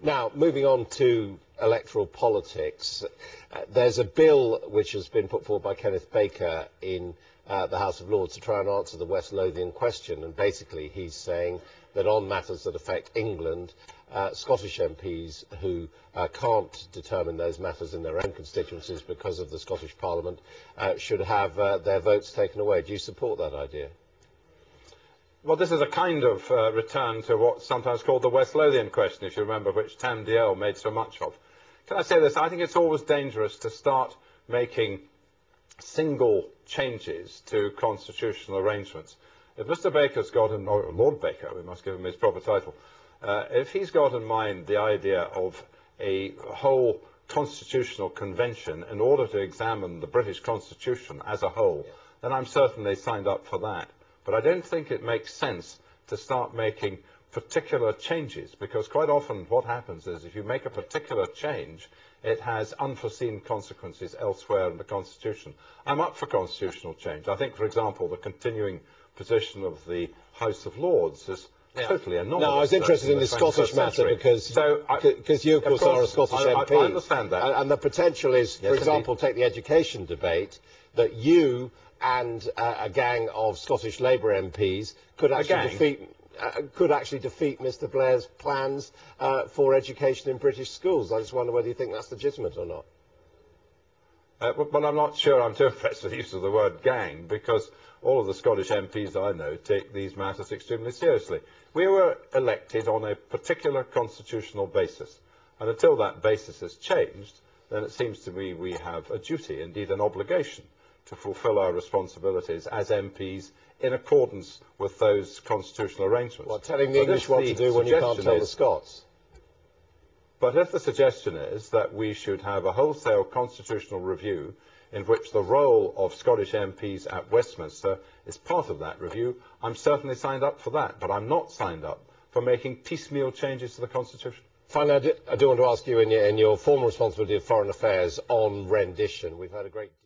Now, moving on to electoral politics, there's a bill which has been put forward by Kenneth Baker in the House of Lords to try and answer the West Lothian question, and basically he's saying that on matters that affect England, Scottish MPs who can't determine those matters in their own constituencies because of the Scottish Parliament should have their votes taken away. Do you support that idea? Well, this is a kind of return to what's sometimes called the West Lothian question, if you remember, which Tam Dalyell made so much of. Can I say this? I think it's always dangerous to start making single changes to constitutional arrangements. If Mr. Baker's got, or Lord Baker, we must give him his proper title, if he's got in mind the idea of a whole constitutional convention in order to examine the British Constitution as a whole, then I'm certainly signed up for that. But I don't think it makes sense to start making particular changes, because quite often what happens is if you make a particular change, it has unforeseen consequences elsewhere in the Constitution. I'm up for constitutional change. I think, for example, the continuing position of the House of Lords is totally anomalous. No, I was interested in the Scottish matter because you, of course, are a Scottish MP. I understand that. And the potential is, for example, take the education debate, that you and a gang of Scottish Labour MPs could actually defeat Mr. Blair's plans for education in British schools. I just wonder whether you think that's legitimate or not. Well, I'm not sure I'm too impressed with the use of the word gang, because all of the Scottish MPs I know take these matters extremely seriously. We were elected on a particular constitutional basis, and until that basis has changed, then it seems to me we have a duty, indeed an obligation, to fulfil our responsibilities as MPs in accordance with those constitutional arrangements. Well, telling the English what to do when you can't tell the Scots. But if the suggestion is that we should have a wholesale constitutional review in which the role of Scottish MPs at Westminster is part of that review, I'm certainly signed up for that, but I'm not signed up for making piecemeal changes to the Constitution. Finally, I do want to ask you, in your former responsibility of foreign affairs, on rendition. We've had a great